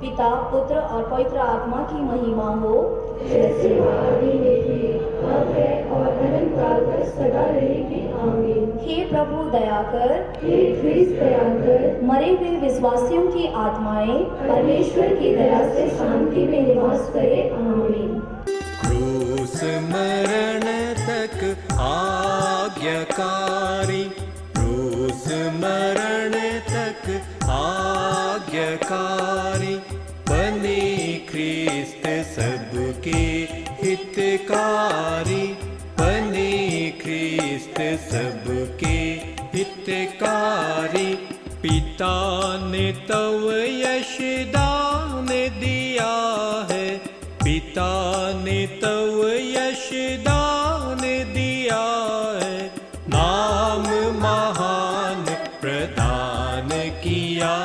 पिता, पुत्र और पवित्र आत्मा की महिमा हो, जैसे आदि में थी, अब है और अनंत काल तक सदा रहेगी। आमीन। हे प्रभु दया कर, हे ख्रीस्त दया कर। मरे हुए विश्वासियों की आत्माएं परमेश्वर की दया से शांति में निवास करे। आमीन। क्रूस मरण तक आज्ञाकारी, क्रूस मरण तक आज्ञाकारी, बने ख्रीस्त सबके हितकारी, बने ख्रीस्त सबके हितकारी। पिता ने तव यश दान दिया है, पिता ने तव यश दान दिया है, नाम महान प्रदान किया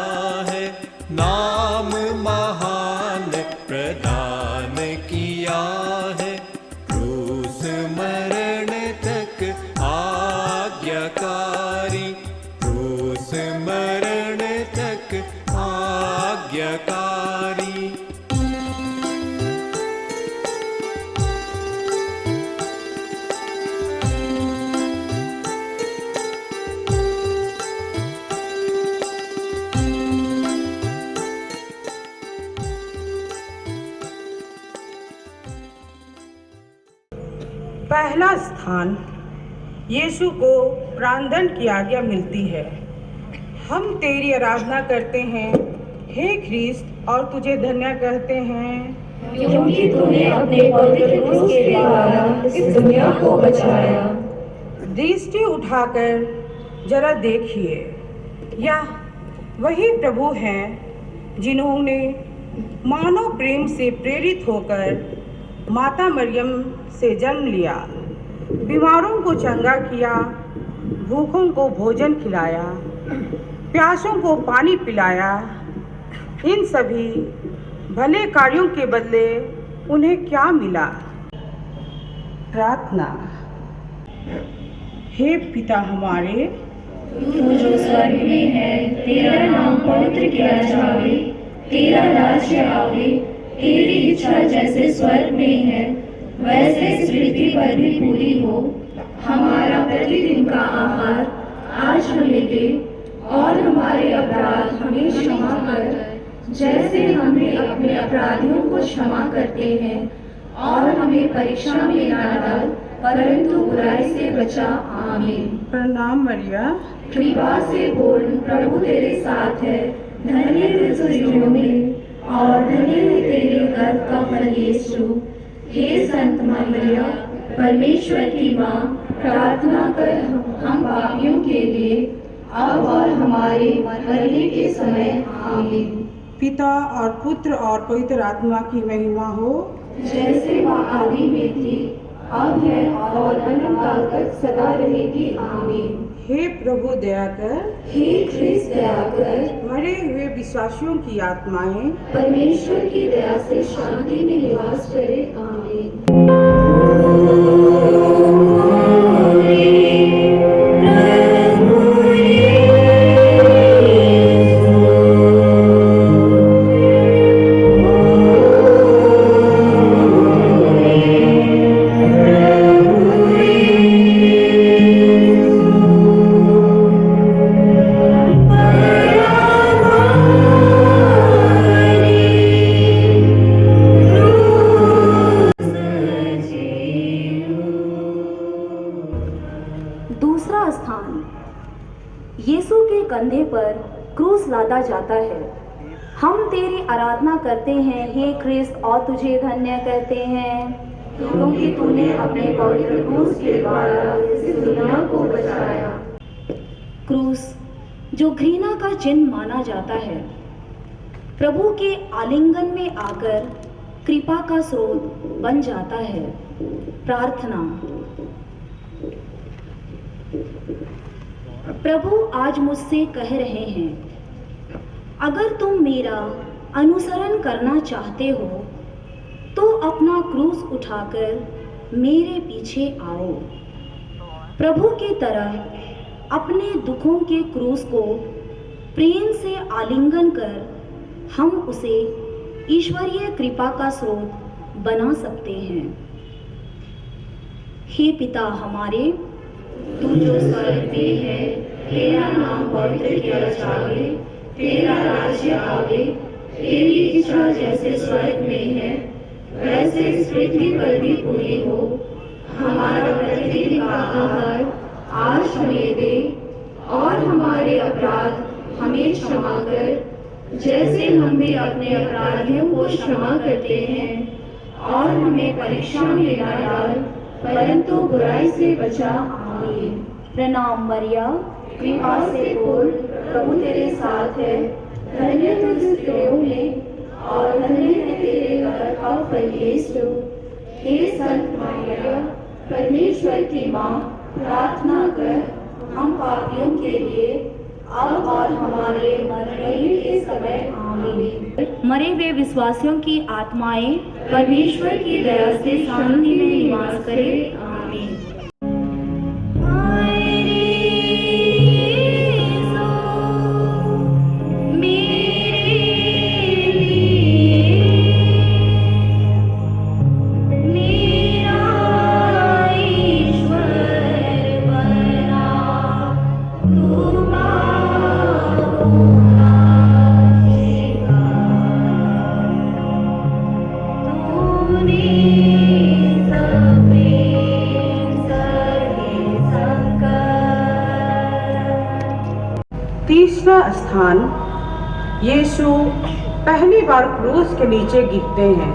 है, नाम महान प्रदान किया है। क्रूस मरण तक आज्ञाकारी, क्रूस मरण तक आज्ञाकारी। पहला स्थान, यीशु को प्राणदंड की आज्ञा मिलती है। हम तेरी आराधना करते हैं हे ख्रीस्त, और तुझे धन्य कहते हैं, क्योंकि तूने अपने पवित्र क्रूस के द्वारा इस दुनिया को बचाया। दृष्टि उठाकर जरा देखिए, यह वही प्रभु हैं जिन्होंने मानव प्रेम से प्रेरित होकर माता मरियम से जन्म लिया, बीमारों को चंगा किया, भूखों को भोजन खिलाया, प्यासों को पानी पिलाया। इन सभी भले कार्यों के बदले उन्हें क्या मिला? प्रार्थना। हे पिता हमारे, तू जो स्वर्ग में है, तेरा नाम पवित्र किया जावे, तेरा राज्य आवे, तेरी इच्छा जैसे स्वर्ग में है वैसे इस पृथ्वी पर भी पूरी हो। हमारा प्रतिदिन का आहार आज हमें दे, और हमारे अपराध हमें क्षमा कर, जैसे हमने अपने अपराधियों को क्षमा करते हैं, और हमें परीक्षा में न डाल, परंतु बुराई से बचा। आमीन। प्रणाम मरिया, कृपा से पूर्ण प्रभु तेरे साथ है, धन्य तू स्त्रियों में, और धन्य है तेरे गर्भ का फल यीशु। हे संत मरिया, परमेश्वर की माँ, प्रार्थना कर हम पापियों के लिए, अब और हमारे मरने के समय। आमीन। पिता और पुत्र और पवित्र आत्मा की महिमा हो, जैसे वह आदि में थी, अब है और अनंत काल तक सदा रहेगी। आमीन। हे प्रभु दया कर, हे ख्रीस्त दया कर। मरे हुए विश्वासियों की आत्माएं परमेश्वर की दया से शांति में निवास करे। आमीन। दूसरा स्थान, यीशु के कंधे पर क्रूस लादा जाता है। हम तेरी आराधना करते हैं हे ख्रीस्त, और तुझे धन्य कहते हैं, क्योंकि तूने अपने पवित्र क्रूस के द्वारा इस दुनिया को बचाया। क्रूस जो घृणा का चिन्ह माना जाता है, प्रभु के आलिंगन में आकर कृपा का स्रोत बन जाता है। प्रार्थना। प्रभु आज मुझसे कह रहे हैं, अगर तुम मेरा अनुसरण करना चाहते हो तो अपना क्रूस उठाकर मेरे पीछे आओ। प्रभु की तरह अपने दुखों के क्रूस को प्रेम से आलिंगन कर हम उसे ईश्वरीय कृपा का स्रोत बना सकते हैं। हे पिता हमारे, तू जो स्वर्ग में है, तेरा नाम पवित्र किया जाए, तेरा राज्य आवे, तेरी इच्छा जैसे स्वर्ग में है वैसे इस पृथ्वी पर भी पूरी हो। हमारा प्रतिदिन का आहार आज हमें दे, और हमारे अपराध हमें क्षमा कर, जैसे हम भी अपने अपराधियों को क्षमा करते हैं, और हमें परीक्षा में न डाल, परंतु बुराई से बचा। आमीन। प्रणाम मरिया, कृपा से पूर्ण, प्रभु तेरे साथ है, धन्य तू स्त्रियों में, और धन्य है तेरे गर्भ का फल यीशु। हे संत मरिया, परमेश्वर की माँ, प्रार्थना कर हम पापियों के लिए, अब और हमारे मरने के समय। आमीन। मरे हुए विश्वासियों की आत्माएं परमेश्वर की दया से शांति में निवास करें। आमीन। तीसरा स्थान, यीशु पहली बार क्रूस के नीचे गिरते हैं।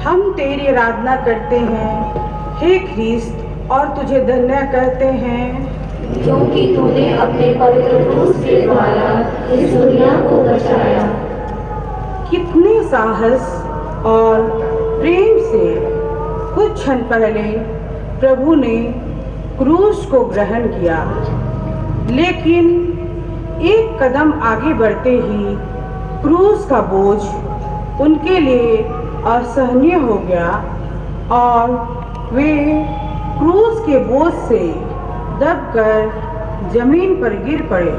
हम तेरी आराधना करते हैं हे ख्रीस्त, और तुझे धन्य कहते हैं क्योंकि तूने अपने पवित्र क्रूस के द्वारा इस दुनिया को बचाया। कितने साहस और प्रेम से कुछ क्षण पहले प्रभु ने क्रूस को ग्रहण किया, लेकिन एक कदम आगे बढ़ते ही क्रूस का बोझ उनके लिए असहनीय हो गया और वे क्रूस के बोझ से दबकर जमीन पर गिर पड़े।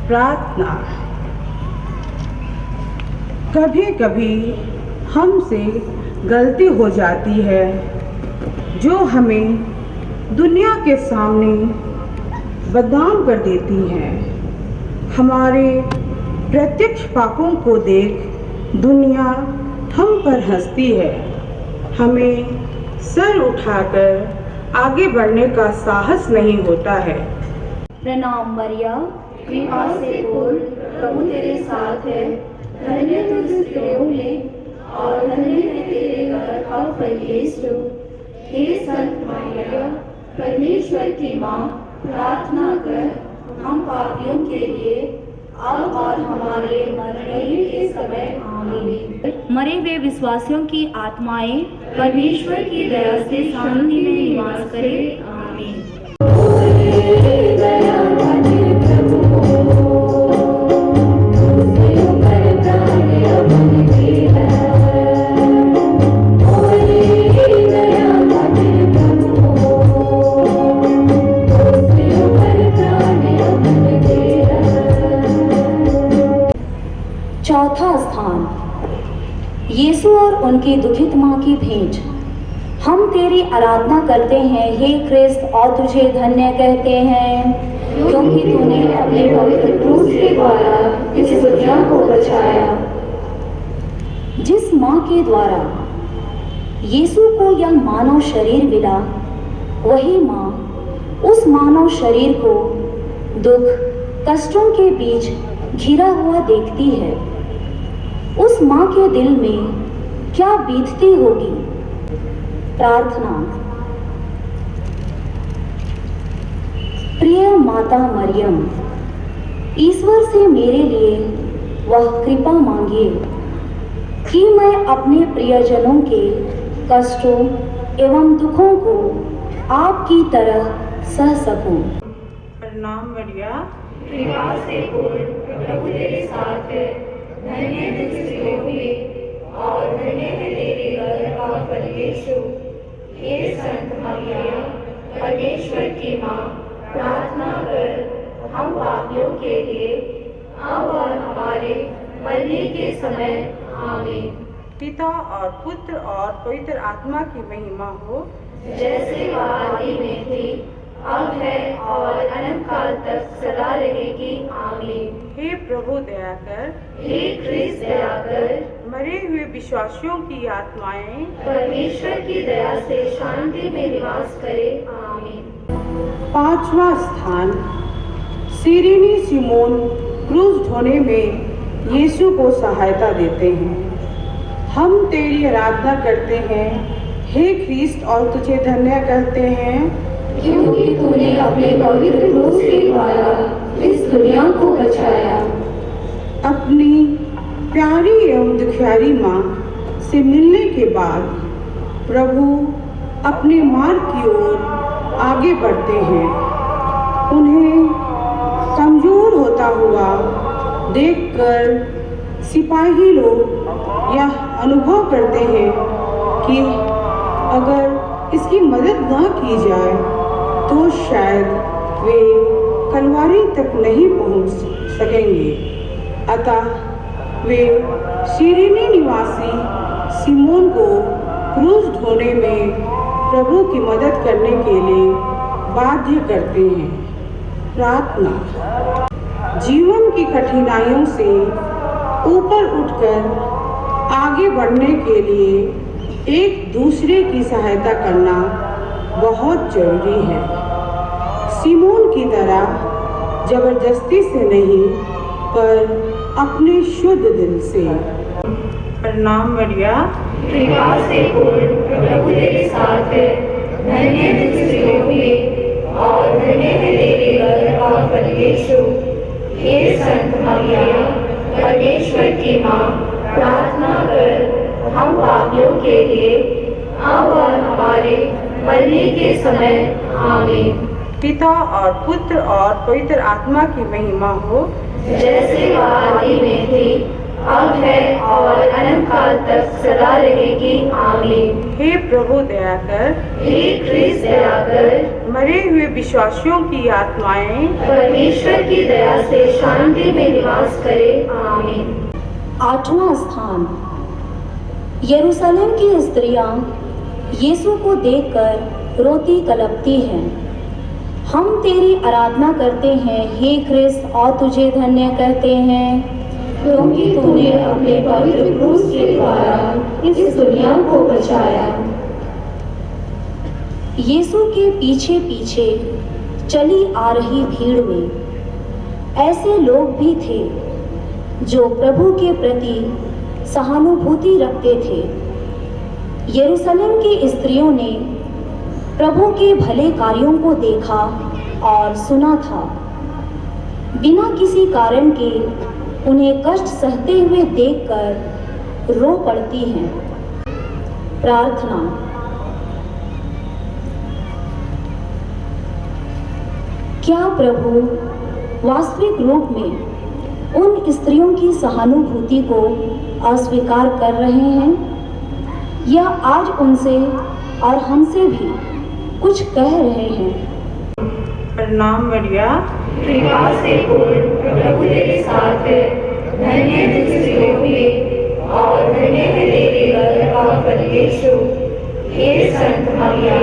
प्रार्थना। कभी कभी हमसे गलती हो जाती है जो हमें दुनिया के सामने बदनाम कर देती हैं। हमारे प्रत्यक्ष पापों को देख दुनिया हम पर हंसती है। हमें सर उठाकर आगे बढ़ने का साहस नहीं होता है। प्रणाम मरिया, कृपा से पूर्ण, प्रभु तेरे साथ है, धन्य तू स्त्रियों में, और धन्य है तेरे गर्भ का फल यीशु। हे संत मरिया, परमेश्वर की माँ, प्रार्थना कर हम पापियों के लिए, अब और हमारे मरने के समय। आमीन। मरे हुए विश्वासियों की आत्माएं परमेश्वर की दया से शांति में निवास करें। आमीन। चौथा स्थान, यीशु और उनकी दुखित माँ की भेंट। हम तेरी आराधना करते हैं हे ख्रिस्त, और तुझे धन्य कहते हैं क्योंकि तूने अपने पवित्र क्रूस के द्वारा इस दुनिया को बचाया। जिस माँ के द्वारा यीशु को यह मानव शरीर मिला, वही माँ उस मानव शरीर को दुख कष्टों के बीच घिरा हुआ देखती है। उस माँ के दिल में क्या बीतती होगी। प्रार्थना। प्रिय माता मरियम, ईश्वर से मेरे लिए वह कृपा मांगिए कि मैं अपने प्रियजनों के कष्टों एवं दुखों को आपकी तरह सह सकूं। प्रणाम मरिया, कृपा से पूर्ण, प्रभु तेरे साथ है, धन्य तू स्त्रियों में, और धन्य है तेरे गर्भ का फल यीशु। हे संत मरिया, परमेश्वर की माँ, प्रार्थना कर हम पापियों के लिए, अब और हमारे मरने के समय आमीन। पिता और पुत्र और पवित्र आत्मा की महिमा हो, जैसे वह आदि में थी, अब है और अनंत काल तक सदा रहेगी आमीन। हे प्रभु दया कर, हे ख्रिस्त दया कर, मरे हुए विश्वासियों की आत्माएं परमेश्वर की दया से शांति में निवास करे आमीन। पांचवा स्थान, सीरिनी सिमोन क्रूस ढोने में यीशु को सहायता देते हैं। हम तेरी आराधना करते हैं हे ख्रीस्त और तुझे धन्य कहते हैं, क्योंकि तूने अपने पवित्र क्रूस के द्वारा इस दुनिया को बचाया। अपनी प्यारी एवं दुखियारी माँ से मिलने के बाद प्रभु अपने मार्ग की ओर आगे बढ़ते हैं। उन्हें कमजोर होता हुआ देखकर सिपाही लोग यह अनुभव करते हैं कि अगर इसकी मदद न की जाए तो शायद वे कलवारी तक नहीं पहुंच सकेंगे। अतः वे सीरिनी निवासी सिमोन को क्रूस ढोने में प्रभु की मदद करने के लिए बाध्य करते हैं। प्रार्थना। जीवन की कठिनाइयों से ऊपर उठकर आगे बढ़ने के लिए एक दूसरे की सहायता करना बहुत जरूरी है। सिमोन की तरह जबरदस्ती से नहीं, पर अपने शुद्ध दिल से। प्रणाम मरिया, कृपा से पूर्ण प्रभु तेरे साथ है, धन्य है तू स्त्रियों में और धन्य है तेरे गर्भ का फल यीशु। हे संत मरिया, परमेश्वर की माँ, प्रार्थना कर हम पापियों के लिए, अब और हमारे मरने के समय आमीन। पिता और पुत्र और पवित्र आत्मा की महिमा हो, जैसे वह आदि में थी, अब है और अनंत काल तक सदा रहेगी आमीन। हे प्रभु दया कर, हे ख्रिस्त दया कर, मरे हुए विश्वासियों की आत्माएं परमेश्वर की दया से शांति में निवास करे आमीन। आठवां स्थान, यरूशलेम की स्त्रियां यीशु को देखकर रोती कलपती हैं। हम तेरी आराधना करते हैं हे ख्रिस्त और तुझे धन्य कहते हैं, क्योंकि तूने अपने पवित्र क्रूस के द्वारा इस दुनिया को बचाया। यीशु के पीछे पीछे चली आ रही भीड़ में ऐसे लोग भी थे जो प्रभु के प्रति सहानुभूति रखते थे। यरूशलेम की स्त्रियों ने प्रभु के भले कार्यों को देखा और सुना था। बिना किसी कारण के उन्हें कष्ट सहते हुए देखकर रो पड़ती हैं। प्रार्थना। क्या प्रभु वास्तविक रूप में उन स्त्रियों की सहानुभूति को अस्वीकार कर रहे हैं, या आज उनसे और हमसे भी कुछ कह रहे हैं? प्रणाम मरिया, कृपा से पूर्ण प्रभु तेरे साथ है, धन्य है तू स्त्रियों में और धन्य है तेरे गर्भ का फल यीशु। हे संत मरिया,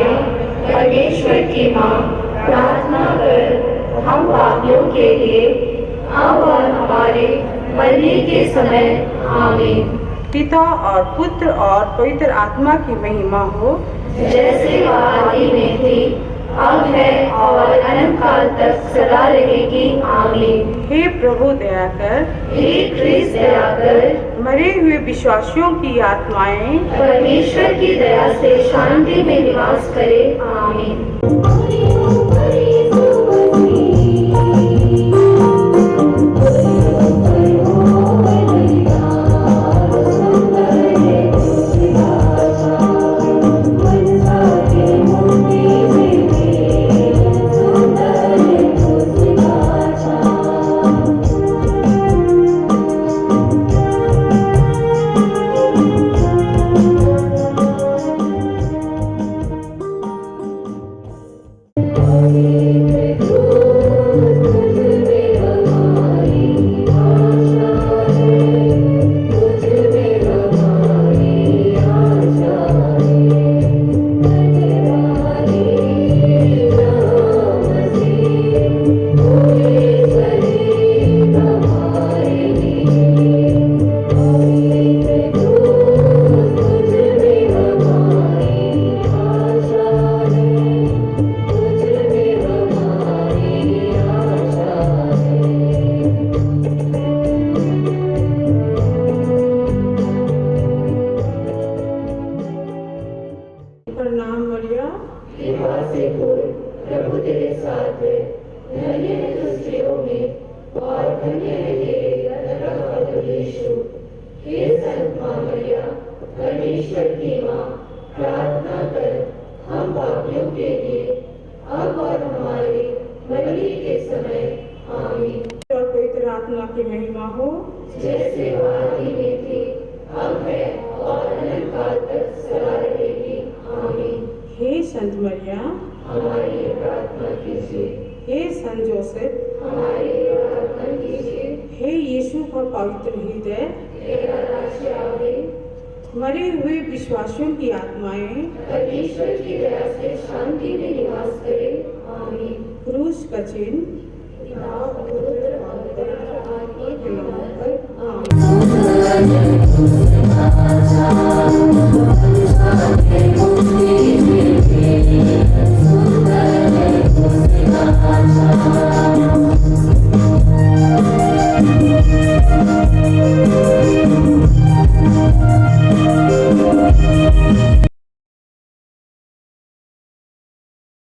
परमेश्वर की माँ, प्रार्थना कर हम पापियों के लिए, अब और हमारे मरने के समय आमीन। पिता और पुत्र और पवित्र आत्मा की महिमा हो, जैसे वह आदि में थी, अब है और अनंत काल तक सदा रहेगी आमीन। हे प्रभु दया कर, हे ख्रिस्त दया कर, मरे हुए विश्वासियों की आत्माएं परमेश्वर की दया से शांति में निवास करे आमीन। हे संत माँ मरिया, परमेश्वर की माँ, प्रार्थना कर हम पापियों के लिए, अब और हमारे मरने के समय। आमीन। और पवित्र आत्मा की महिमा हो, जैसे आदि में थी, अब है और अनंत काल तक सदा रहेगी। आमीन। हे संत मरिया, हमारी प्रार्थना कीजिए। हे संत जोसेफ, हमारी प्रार्थना कीजिए। हे यीशु का पवित्र हृदय, तेरा राज्य आवे, मरे हुए विश्वासियों की आत्माएं परमेश्वर की दया से शांति में निवास करे। आमीन। क्रूस का चिन्ह पिता, पुत्र और पवित्र आत्मा के नाम पर। आमीन।